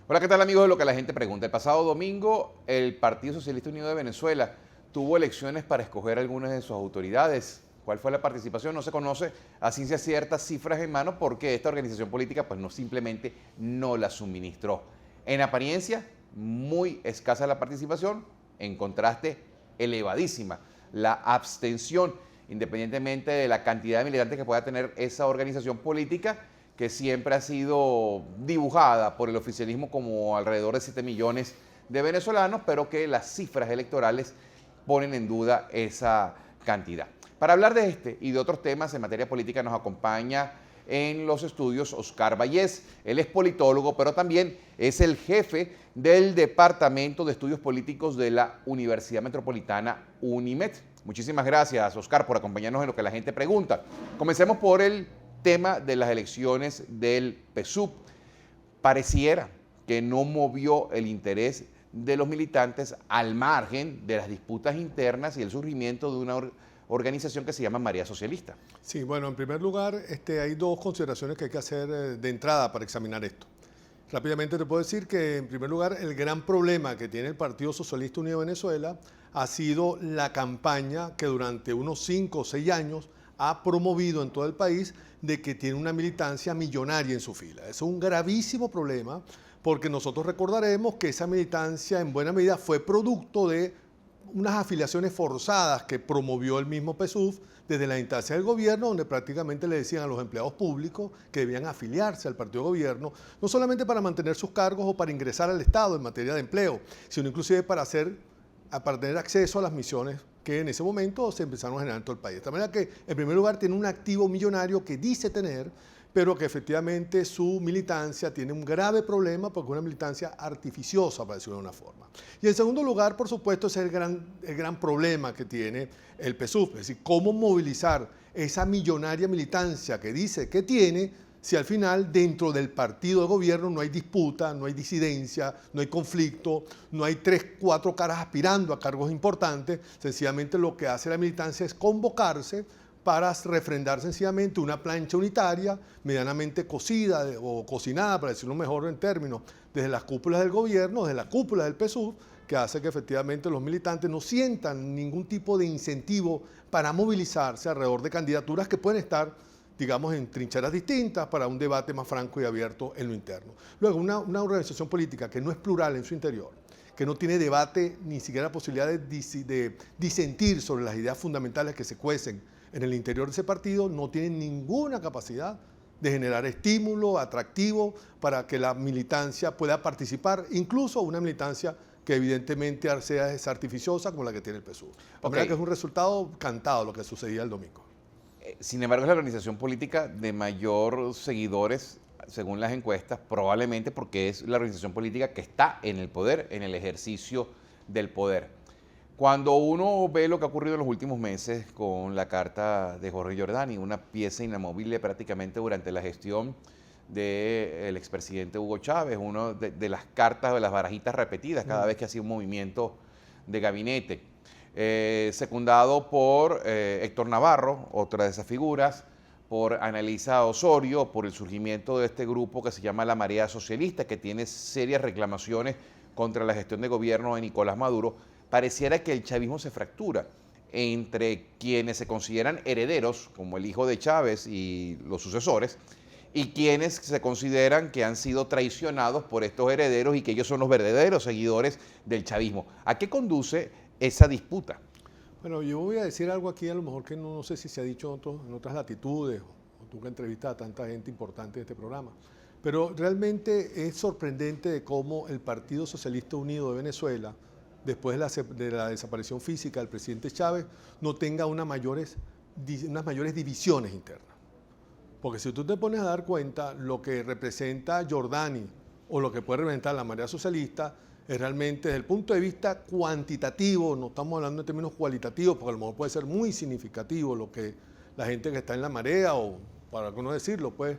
Hola, ¿qué tal amigos de Lo que la gente pregunta? El pasado domingo el Partido Socialista Unido de Venezuela tuvo elecciones para escoger algunas de sus autoridades. ¿Cuál fue la participación? No se conoce a ciencia cierta cifras en mano porque esta organización política pues no simplemente no la suministró. En apariencia, muy escasa la participación, en contraste, elevadísima la abstención, independientemente de la cantidad de militantes que pueda tener esa organización política, que siempre ha sido dibujada por el oficialismo como alrededor de 7 millones de venezolanos, pero que las cifras electorales ponen en duda esa cantidad. Para hablar de este y de otros temas en materia política nos acompaña en los estudios Oscar Vallés. Él es politólogo, pero también es el jefe del Departamento de Estudios Políticos de la Universidad Metropolitana UNIMED. Muchísimas gracias, Oscar, por acompañarnos en Lo que la gente pregunta. Comencemos por el tema de las elecciones del PSUV. Pareciera que no movió el interés de los militantes al margen de las disputas internas y el surgimiento de una organización que se llama Marea Socialista. Sí, bueno, en primer lugar, hay dos consideraciones que hay que hacer de entrada para examinar esto. Rápidamente te puedo decir que, en primer lugar, el gran problema que tiene el Partido Socialista Unido de Venezuela ha sido la campaña que durante unos 5 o 6 años ha promovido en todo el país de que tiene una militancia millonaria en su fila. Es un gravísimo problema porque nosotros recordaremos que esa militancia en buena medida fue producto de unas afiliaciones forzadas que promovió el mismo PSUV desde la instancia del gobierno, donde prácticamente le decían a los empleados públicos que debían afiliarse al partido de gobierno, no solamente para mantener sus cargos o para ingresar al Estado en materia de empleo, sino inclusive para tener acceso a las misiones que en ese momento se empezaron a generar en todo el país. De esta manera que, en primer lugar, tiene un activo millonario que dice tener, pero que efectivamente su militancia tiene un grave problema porque es una militancia artificiosa, para decirlo de una forma. Y en segundo lugar, por supuesto, ese es el gran problema que tiene el PSUV, es decir, cómo movilizar esa millonaria militancia que dice que tiene, si al final dentro del partido de gobierno no hay disputa, no hay disidencia, no hay conflicto, no hay 3, 4 caras aspirando a cargos importantes, sencillamente lo que hace la militancia es convocarse para refrendar sencillamente una plancha unitaria medianamente cocida o cocinada, para decirlo mejor en términos, desde las cúpulas del gobierno, desde la cúpula del PSUV, que hace que efectivamente los militantes no sientan ningún tipo de incentivo para movilizarse alrededor de candidaturas que pueden estar, digamos, en trincheras distintas para un debate más franco y abierto en lo interno. Luego, una organización política que no es plural en su interior, que no tiene debate ni siquiera posibilidad de disentir sobre las ideas fundamentales que se cuecen en el interior de ese partido, no tiene ninguna capacidad de generar estímulo atractivo para que la militancia pueda participar, incluso una militancia que evidentemente sea artificiosa como la que tiene el PSUV. De manera que es un resultado cantado lo que sucedía el domingo. Sin embargo, es la organización política de mayor seguidores, según las encuestas, probablemente porque es la organización política que está en el poder, en el ejercicio del poder. Cuando uno ve lo que ha ocurrido en los últimos meses con la carta de Jorge Giordani, una pieza inamovible prácticamente durante la gestión del expresidente Hugo Chávez, una de las cartas, de las barajitas repetidas cada vez que hacía un movimiento de gabinete, secundado por Héctor Navarro, otra de esas figuras, por Annalisa Osorio, por el surgimiento de este grupo que se llama la Marea Socialista, que tiene serias reclamaciones contra la gestión de gobierno de Nicolás Maduro. Pareciera que el chavismo se fractura entre quienes se consideran herederos, como el hijo de Chávez y los sucesores, y quienes se consideran que han sido traicionados por estos herederos y que ellos son los verdaderos seguidores del chavismo. ¿A qué conduce esa disputa? Bueno, yo voy a decir algo aquí, a lo mejor que no sé si se ha dicho en otras latitudes, o tú que entrevistas a tanta gente importante en este programa, pero realmente es sorprendente de cómo el Partido Socialista Unido de Venezuela, después de la desaparición física del presidente Chávez, no tenga unas mayores divisiones internas. Porque si tú te pones a dar cuenta, lo que representa Giordani o lo que puede representar la Marea Socialista es realmente desde el punto de vista cuantitativo, no estamos hablando en términos cualitativos, porque a lo mejor puede ser muy significativo lo que la gente que está en la Marea, o para no decirlo, pues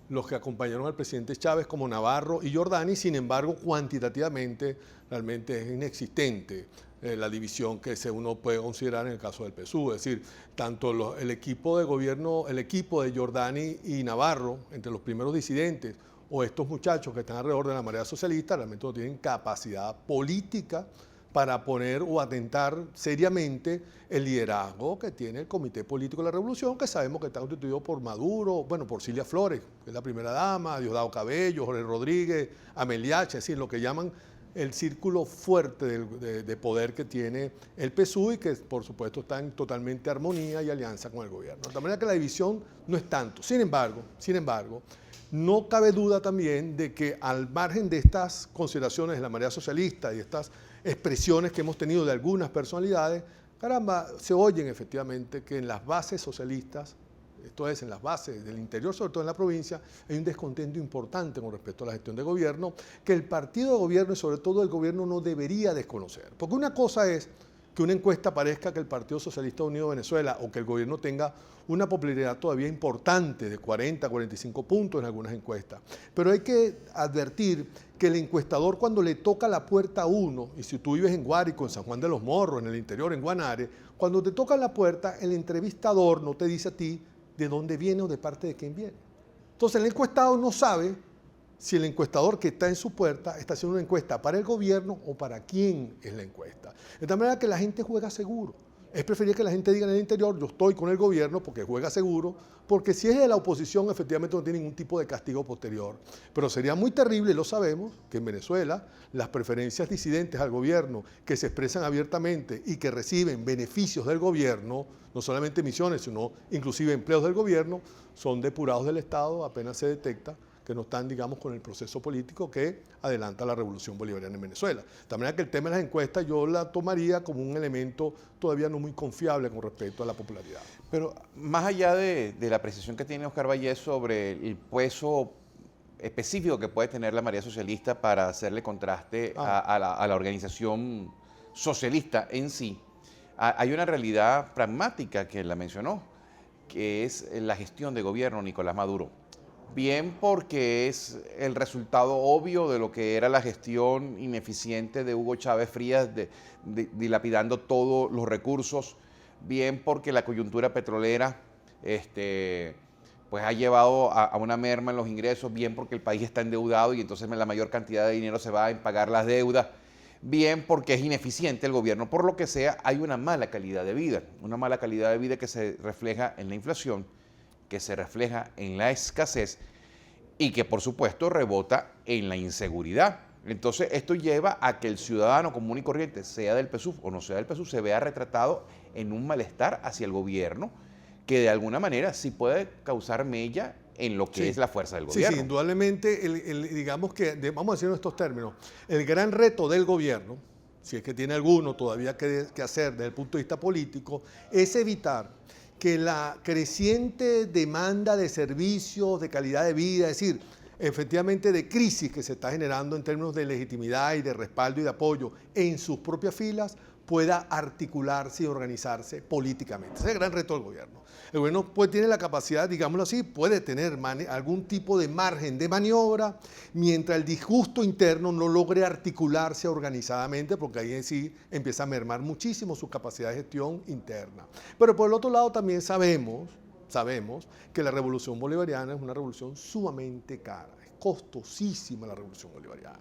los que acompañaron al presidente Chávez como Navarro y Giordani, sin embargo, cuantitativamente realmente es inexistente la división que uno puede considerar en el caso del PSUV. Es decir, tanto el equipo de gobierno, el equipo de Giordani y Navarro, entre los primeros disidentes, o estos muchachos que están alrededor de la marea socialista realmente no tienen capacidad política para poner o atentar seriamente el liderazgo que tiene el Comité Político de la Revolución, que sabemos que está constituido por Maduro, bueno, por Cilia Flores, que es la primera dama, Diosdado Cabello, Jorge Rodríguez, Ameliache, es decir, lo que llaman el círculo fuerte de poder que tiene el PSUV y que por supuesto está en totalmente armonía y alianza con el gobierno. De manera que la división no es tanto. Sin embargo, no cabe duda también de que al margen de estas consideraciones de la marea socialista y estas expresiones que hemos tenido de algunas personalidades, caramba, se oyen efectivamente que en las bases socialistas, esto es, en las bases del interior, sobre todo en la provincia, hay un descontento importante con respecto a la gestión de gobierno, que el partido de gobierno y sobre todo el gobierno no debería desconocer. Porque una cosa es que una encuesta parezca que el Partido Socialista Unido de Venezuela o que el gobierno tenga una popularidad todavía importante de 40, 45 puntos en algunas encuestas. Pero hay que advertir que el encuestador cuando le toca la puerta a uno, y si tú vives en Guárico, en San Juan de los Morros, en el interior, en Guanare, cuando te toca la puerta, el entrevistador no te dice a ti de dónde viene o de parte de quién viene. Entonces el encuestado no sabe si el encuestador que está en su puerta está haciendo una encuesta para el gobierno o para quién es la encuesta. De tal manera que la gente juega seguro. Es preferible que la gente diga en el interior, yo estoy con el gobierno porque juega seguro, porque si es de la oposición efectivamente no tiene ningún tipo de castigo posterior. Pero sería muy terrible, y lo sabemos, que en Venezuela las preferencias disidentes al gobierno que se expresan abiertamente y que reciben beneficios del gobierno, no solamente misiones, sino inclusive empleos del gobierno, son depurados del Estado apenas se detecta que no están, digamos, con el proceso político que adelanta la revolución bolivariana en Venezuela. De tal manera que el tema de las encuestas yo la tomaría como un elemento todavía no muy confiable con respecto a la popularidad. Pero más allá de la apreciación que tiene Oscar Vallés sobre el peso específico que puede tener la marea socialista para hacerle contraste a la organización socialista en sí, hay una realidad pragmática que la mencionó, que es la gestión de gobierno de Nicolás Maduro. Bien porque es el resultado obvio de lo que era la gestión ineficiente de Hugo Chávez Frías, dilapidando todos los recursos, bien porque la coyuntura petrolera pues ha llevado a una merma en los ingresos, bien porque el país está endeudado y entonces la mayor cantidad de dinero se va en pagar las deudas, bien porque es ineficiente el gobierno, por lo que sea, hay una mala calidad de vida que se refleja en la inflación, que se refleja en la escasez y que por supuesto rebota en la inseguridad. Entonces esto lleva a que el ciudadano común y corriente, sea del PSUV o no sea del PSUV, se vea retratado en un malestar hacia el gobierno que de alguna manera sí puede causar mella en lo que es la fuerza del gobierno. Sí, indudablemente, digamos que, vamos a decir en estos términos, el gran reto del gobierno, si es que tiene alguno todavía que hacer desde el punto de vista político, es evitar que la creciente demanda de servicios, de calidad de vida, es decir, efectivamente de crisis que se está generando en términos de legitimidad y de respaldo y de apoyo en sus propias filas, pueda articularse y organizarse políticamente. Ese es el gran reto del gobierno. El gobierno tiene la capacidad, digámoslo así, puede tener algún tipo de margen de maniobra mientras el disgusto interno no logre articularse organizadamente, porque ahí sí empieza a mermar muchísimo su capacidad de gestión interna. Pero por el otro lado también sabemos que la revolución bolivariana es una revolución sumamente cara, es costosísima la revolución bolivariana.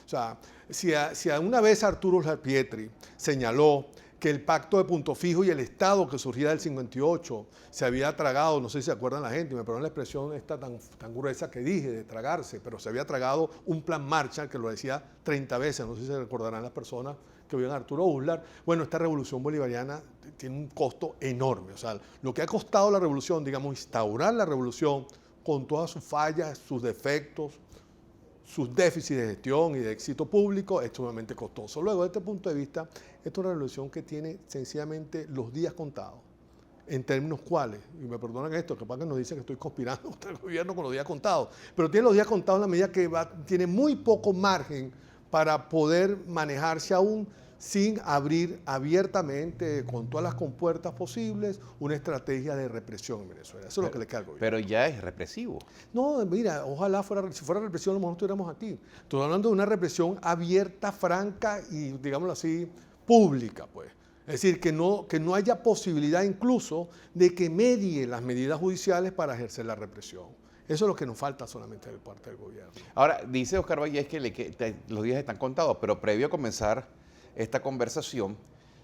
O sea, si una vez Arturo Pietri señaló que el pacto de Punto Fijo y el Estado que surgía del 58 se había tragado, no sé si se acuerdan la gente, me perdonan la expresión esta tan gruesa que dije de tragarse, pero se había tragado un plan Marshall que lo decía 30 veces, no sé si se recordarán las personas que vieron a Arturo Uslar. Bueno, esta revolución bolivariana tiene un costo enorme, o sea, lo que ha costado la revolución, digamos, instaurar la revolución con todas sus fallas, sus defectos, sus déficits de gestión y de éxito público, es sumamente costoso. Luego, desde este punto de vista, esta es una revolución que tiene sencillamente los días contados. ¿En términos cuáles? Y me perdonan esto, que nos dicen que estoy conspirando contra el gobierno con los días contados, pero tiene los días contados en la medida que tiene muy poco margen para poder manejarse aún sin abrir abiertamente, con todas las compuertas posibles, una estrategia de represión en Venezuela. Eso es lo que le queda al gobierno. Pero ya es represivo. No, mira, ojalá si fuera represión, a lo mejor no estuviéramos aquí. Estoy hablando de una represión abierta, franca y, digámoslo así, pública, pues. Es decir, que no haya posibilidad incluso de que medie las medidas judiciales para ejercer la represión. Eso es lo que nos falta solamente de parte del gobierno. Ahora, dice Oscar Vallés que los días están contados, pero previo a comenzar esta conversación,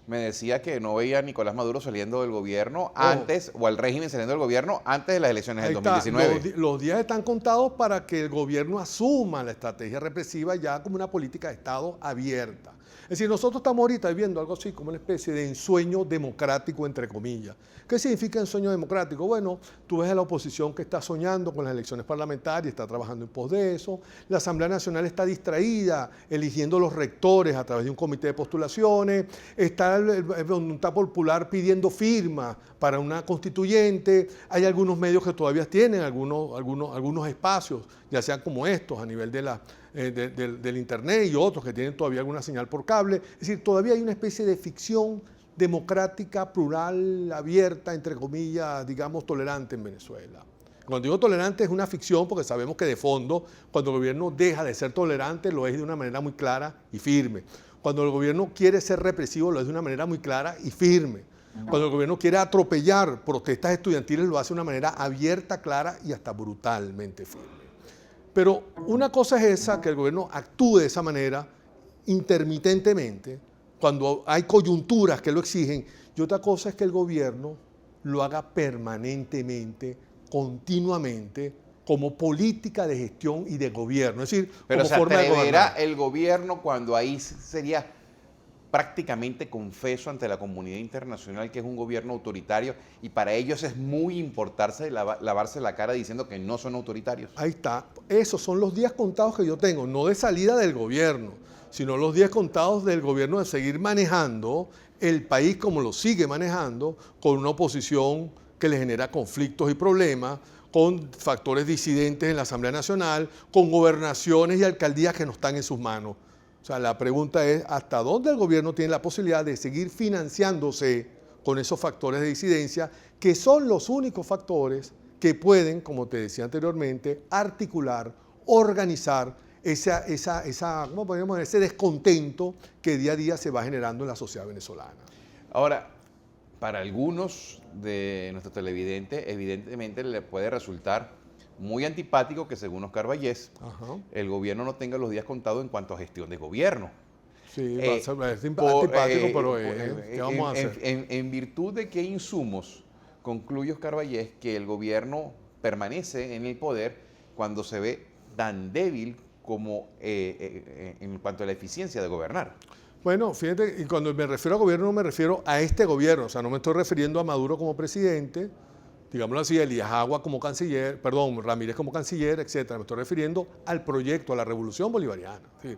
me decía que no veía a Nicolás Maduro saliendo del gobierno antes, o al régimen saliendo del gobierno antes de las elecciones del 2019. Los días están contados para que el gobierno asuma la estrategia represiva ya como una política de Estado abierta. Es decir, nosotros estamos ahorita viviendo algo así como una especie de ensueño democrático, entre comillas. ¿Qué significa ensueño democrático? Bueno, tú ves a la oposición que está soñando con las elecciones parlamentarias, está trabajando en pos de eso. La Asamblea Nacional está distraída, eligiendo los rectores a través de un comité de postulaciones. Está la voluntad popular pidiendo firmas para una constituyente. Hay algunos medios que todavía tienen algunos espacios, ya sean como estos, a nivel del internet, y otros que tienen todavía alguna señal por cable. Es decir, todavía hay una especie de ficción democrática, plural, abierta, entre comillas, digamos, tolerante en Venezuela. Cuando digo tolerante es una ficción porque sabemos que de fondo, cuando el gobierno deja de ser tolerante, lo es de una manera muy clara y firme. Cuando el gobierno quiere ser represivo, lo es de una manera muy clara y firme. Cuando el gobierno quiere atropellar protestas estudiantiles, lo hace de una manera abierta, clara y hasta brutalmente firme. Pero una cosa es esa, que el gobierno actúe de esa manera intermitentemente, cuando hay coyunturas que lo exigen, y otra cosa es que el gobierno lo haga permanentemente, continuamente, como política de gestión y de gobierno, es decir, pero como forma de gobernar. ¿se atreverá el gobierno cuando ahí sería prácticamente confeso ante la comunidad internacional que es un gobierno autoritario y para ellos es muy importante lavarse la cara diciendo que no son autoritarios? Ahí está. Esos son los días contados que yo tengo, no de salida del gobierno, sino los días contados del gobierno de seguir manejando el país como lo sigue manejando, con una oposición que le genera conflictos y problemas, con factores disidentes en la Asamblea Nacional, con gobernaciones y alcaldías que no están en sus manos. O sea, la pregunta es, ¿hasta dónde el gobierno tiene la posibilidad de seguir financiándose con esos factores de disidencia, que son los únicos factores que pueden, como te decía anteriormente, articular, organizar ¿cómo podríamos decir? Ese descontento que día a día se va generando en la sociedad venezolana? Ahora, para algunos de nuestros televidentes, evidentemente le puede resultar muy antipático que, según Oscar Vallés, el gobierno no tenga los días contados en cuanto a gestión de gobierno. Sí, es antipático, pero ¿qué vamos a hacer? En virtud de qué insumos concluye Oscar Vallés que el gobierno permanece en el poder cuando se ve tan débil como en cuanto a la eficiencia de gobernar. Bueno, fíjate, y cuando me refiero a gobierno no me refiero a este gobierno, o sea, no me estoy refiriendo a Maduro como presidente, digámoslo así, Elías Agua como canciller, perdón, Ramírez como canciller, etcétera. Me estoy refiriendo al proyecto, a la revolución bolivariana. ¿Sí?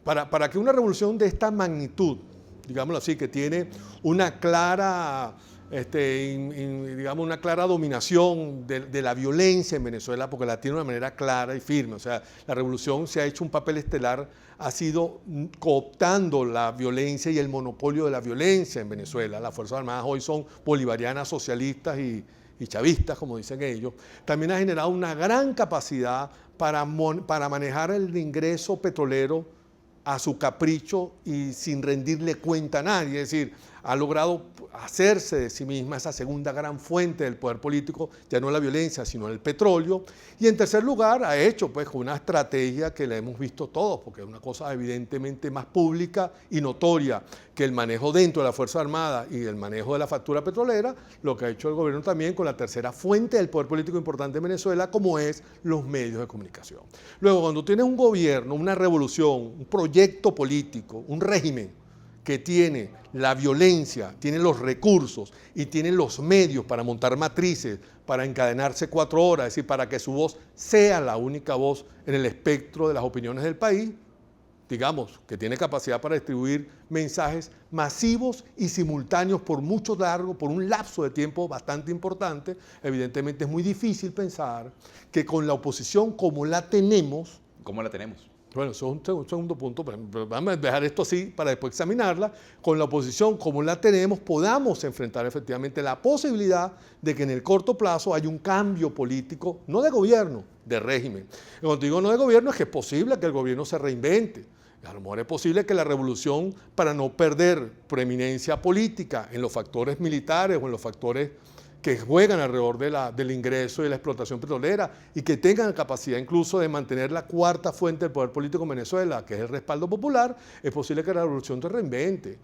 Para que una revolución de esta magnitud, digámoslo así, que tiene una clara digamos, una clara dominación de la violencia en Venezuela, porque la tiene de una manera clara y firme. O sea, la revolución se ha hecho un papel estelar, ha sido cooptando la violencia y el monopolio de la violencia en Venezuela. Las Fuerzas Armadas hoy son bolivarianas, socialistas y chavistas, como dicen ellos. También ha generado una gran capacidad para manejar el ingreso petrolero a su capricho y sin rendirle cuenta a nadie. Es decir, ha logrado hacerse de sí misma esa segunda gran fuente del poder político, ya no la violencia, sino el petróleo. Y en tercer lugar, ha hecho pues una estrategia que la hemos visto todos, porque es una cosa evidentemente más pública y notoria que el manejo dentro de la Fuerza Armada y el manejo de la factura petrolera, lo que ha hecho el gobierno también con la tercera fuente del poder político importante en Venezuela, como es los medios de comunicación. Luego, cuando tienes un gobierno, una revolución, un proyecto político, un régimen que tiene la violencia, tiene los recursos y tiene los medios para montar matrices, para encadenarse 4 horas, es decir, para que su voz sea la única voz en el espectro de las opiniones del país, digamos, que tiene capacidad para distribuir mensajes masivos y simultáneos por un lapso de tiempo bastante importante. Evidentemente es muy difícil pensar que con la oposición como la tenemos... ¿Cómo la tenemos? Bueno, eso es un segundo punto, pero vamos a dejar esto así para después examinarla. Con la oposición, como la tenemos, podamos enfrentar efectivamente la posibilidad de que en el corto plazo haya un cambio político, no de gobierno, de régimen. Y cuando digo no de gobierno, es que es posible que el gobierno se reinvente. A lo mejor es posible que la revolución, para no perder preeminencia política en los factores militares o en los factores que juegan alrededor del ingreso y la explotación petrolera y que tengan capacidad incluso de mantener la cuarta fuente del poder político en Venezuela, que es el respaldo popular, es posible que la revolución se reinvente.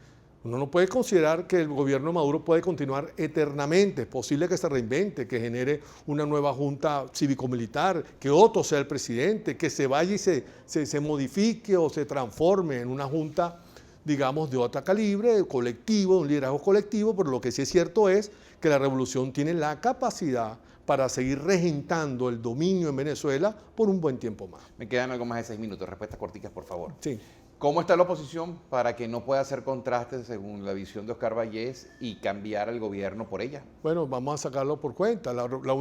Uno no puede considerar que el gobierno de Maduro puede continuar eternamente. Es posible que se reinvente, que genere una nueva junta cívico-militar, que otro sea el presidente, que se vaya y se modifique o se transforme en una junta, digamos, de otra calibre, colectivo, un liderazgo colectivo, pero lo que sí es cierto es que la revolución tiene la capacidad para seguir regentando el dominio en Venezuela por un buen tiempo más. Me quedan algo más de 6 minutos. Respuestas corticas, por favor. Sí. ¿Cómo está la oposición para que no pueda hacer contrastes según la visión de Oscar Vallés y cambiar al gobierno por ella? Bueno, vamos a sacarlo por cuenta. La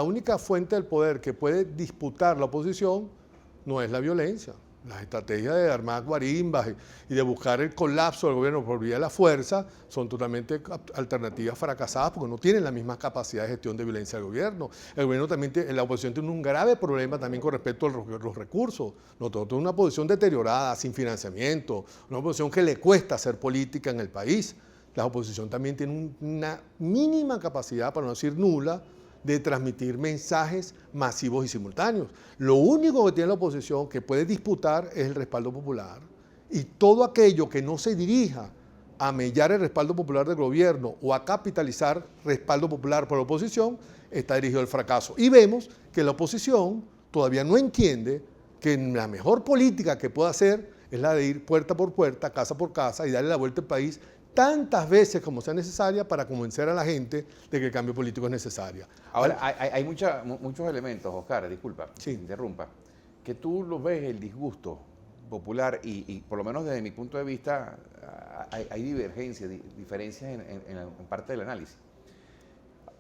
única fuente del poder que puede disputar la oposición no es la violencia. Las estrategias de armar guarimbas y de buscar el colapso del gobierno por vía de la fuerza son totalmente alternativas fracasadas porque no tienen la misma capacidad de gestión de violencia del gobierno. El gobierno también, la oposición tiene un grave problema también con respecto a los recursos. Nosotros tenemos una posición deteriorada, sin financiamiento, una oposición que le cuesta hacer política en el país. La oposición también tiene una mínima capacidad, para no decir nula, de transmitir mensajes masivos y simultáneos. Lo único que tiene la oposición que puede disputar es el respaldo popular. Y todo aquello que no se dirija a mellar el respaldo popular del gobierno o a capitalizar respaldo popular por la oposición, está dirigido al fracaso. Y vemos que la oposición todavía no entiende que la mejor política que puede hacer es la de ir puerta por puerta, casa por casa y darle la vuelta al país tantas veces como sea necesaria para convencer a la gente de que el cambio político es necesario. Ahora, hay muchos elementos, Oscar, disculpa, Sí. interrumpa, que tú lo ves el disgusto popular y por lo menos desde mi punto de vista hay divergencias, diferencias en parte del análisis.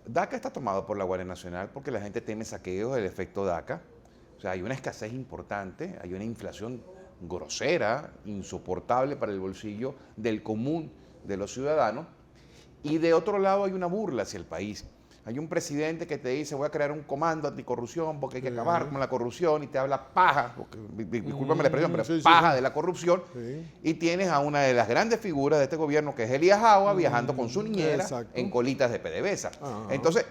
DACA está tomado por la Guardia Nacional porque la gente teme saqueos del efecto DACA. O sea, hay una escasez importante, hay una inflación grosera, insoportable para el bolsillo del común de los ciudadanos, y de otro lado hay una burla hacia el país. Hay un presidente que te dice voy a crear un comando anticorrupción porque hay que acabar con la corrupción y te habla paja, discúlpame la expresión, pero sí, paja sí. de la corrupción, Sí. y tienes a una de las grandes figuras de este gobierno que es Elías Agua viajando con su niñera Exacto. en colitas de PDVSA. Ajá. Entonces,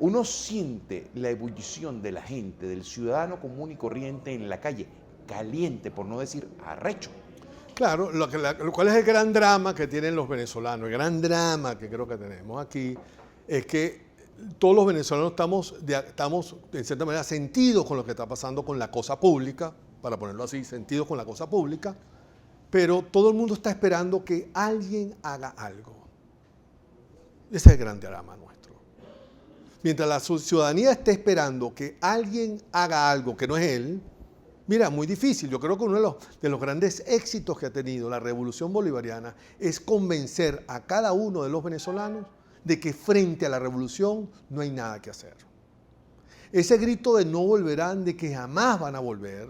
uno siente la ebullición de la gente, del ciudadano común y corriente en la calle, caliente, por no decir arrecho. Claro, ¿cuál es el gran drama que tienen los venezolanos? El gran drama que creo que tenemos aquí es que todos los venezolanos estamos en cierta manera sentidos con lo que está pasando con la cosa pública, para ponerlo así, sentidos con la cosa pública, pero todo el mundo está esperando que alguien haga algo. Ese es el gran drama nuestro. Mientras la ciudadanía esté esperando que alguien haga algo que no es él, mira, muy difícil. Yo creo que uno de los grandes éxitos que ha tenido la revolución bolivariana es convencer a cada uno de los venezolanos de que frente a la revolución no hay nada que hacer. Ese grito de no volverán, de que jamás van a volver,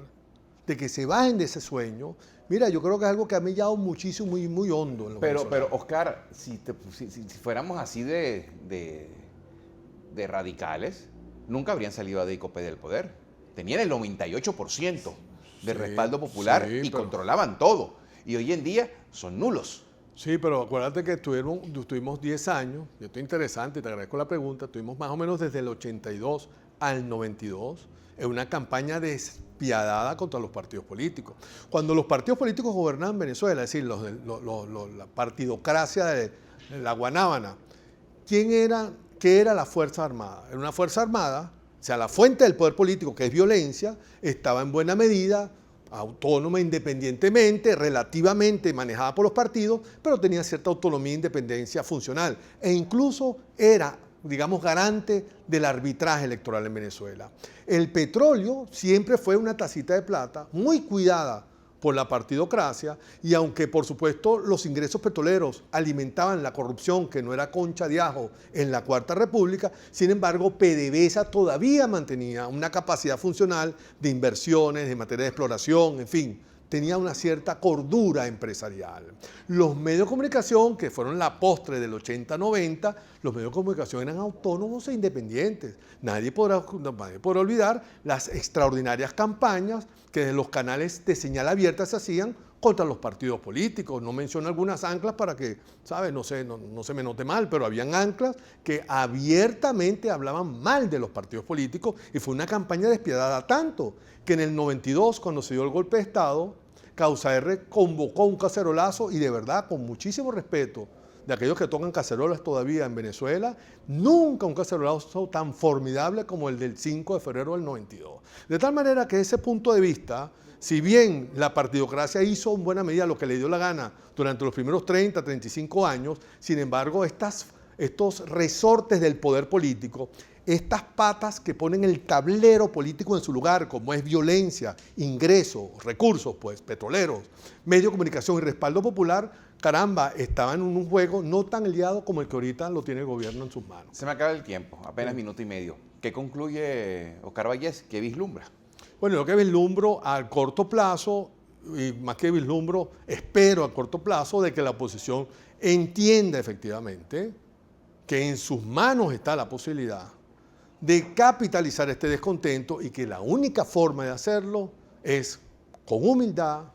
de que se bajen de ese sueño, mira, yo creo que es algo que ha mellado muchísimo, muy, muy hondo en los venezolanos. Pero Oscar, si fuéramos así de radicales, nunca habrían salido a DICOP del poder. Tenían el 98% del respaldo popular y controlaban todo. Y hoy en día son nulos. Sí, pero acuérdate que tuvimos 10 años, y esto es interesante, te agradezco la pregunta, tuvimos más o menos desde el 82 al 92 en una campaña despiadada contra los partidos políticos. Cuando los partidos políticos gobernaban Venezuela, es decir, la partidocracia de la Guanábana, ¿qué era la Fuerza Armada? Era una Fuerza Armada. O sea, la fuente del poder político, que es violencia, estaba en buena medida autónoma independientemente, relativamente manejada por los partidos, pero tenía cierta autonomía e independencia funcional. E incluso era, digamos, garante del arbitraje electoral en Venezuela. El petróleo siempre fue una tacita de plata muy cuidada por la partidocracia, y aunque por supuesto los ingresos petroleros alimentaban la corrupción, que no era concha de ajo en la Cuarta República, sin embargo PDVSA todavía mantenía una capacidad funcional de inversiones, de materia de exploración, en fin, tenía una cierta cordura empresarial. Los medios de comunicación, que fueron la postre del 80-90, los medios de comunicación eran autónomos e independientes. Nadie podrá olvidar las extraordinarias campañas que desde los canales de señal abierta se hacían contra los partidos políticos. No menciono algunas anclas para que, ¿sabes? No se me note mal, pero habían anclas que abiertamente hablaban mal de los partidos políticos y fue una campaña despiadada tanto que en el 92, cuando se dio el golpe de Estado, Causa R convocó un cacerolazo y de verdad, con muchísimo respeto de aquellos que tocan cacerolas todavía en Venezuela, nunca un cacerolazo tan formidable como el del 5 de febrero del 92. De tal manera que ese punto de vista, si bien la partidocracia hizo en buena medida lo que le dio la gana durante los primeros 30, 35 años, sin embargo, estos resortes del poder político, estas patas que ponen el tablero político en su lugar, como es violencia, ingresos, recursos, pues, petroleros, medio de comunicación y respaldo popular, caramba, estaban en un juego no tan liado como el que ahorita lo tiene el gobierno en sus manos. Se me acaba el tiempo, apenas minuto y medio. ¿Qué concluye Oscar Vallés? ¿Qué vislumbra? Bueno, lo que vislumbro a corto plazo, y más que vislumbro, espero a corto plazo de que la oposición entienda efectivamente que en sus manos está la posibilidad de capitalizar este descontento y que la única forma de hacerlo es con humildad,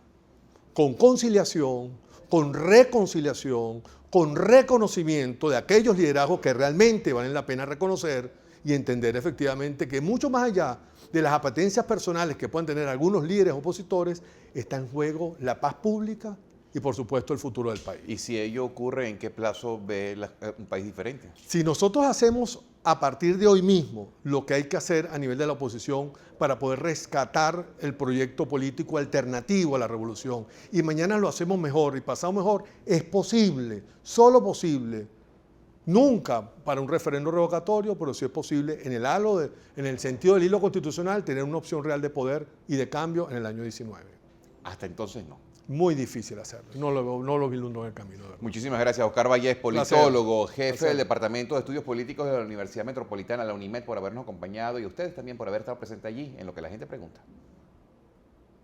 con conciliación, con reconciliación, con reconocimiento de aquellos liderazgos que realmente valen la pena reconocer y entender efectivamente que mucho más allá de las apetencias personales que puedan tener algunos líderes opositores, está en juego la paz pública y por supuesto el futuro del país. Y si ello ocurre, ¿en qué plazo ve un país diferente? Si nosotros hacemos a partir de hoy mismo lo que hay que hacer a nivel de la oposición para poder rescatar el proyecto político alternativo a la revolución y mañana lo hacemos mejor y pasado mejor, es posible, solo posible, nunca para un referendo revocatorio, pero sí es posible en el sentido del hilo constitucional tener una opción real de poder y de cambio en el año 19. Hasta entonces no. Muy difícil hacerlo, no lo vislumbro en el camino. Muchísimas gracias, Oscar Vallés, politólogo, jefe del Departamento de Estudios Políticos de la Universidad Metropolitana, la UNIMED, por habernos acompañado y a ustedes también por haber estado presentes allí en Lo que la Gente Pregunta.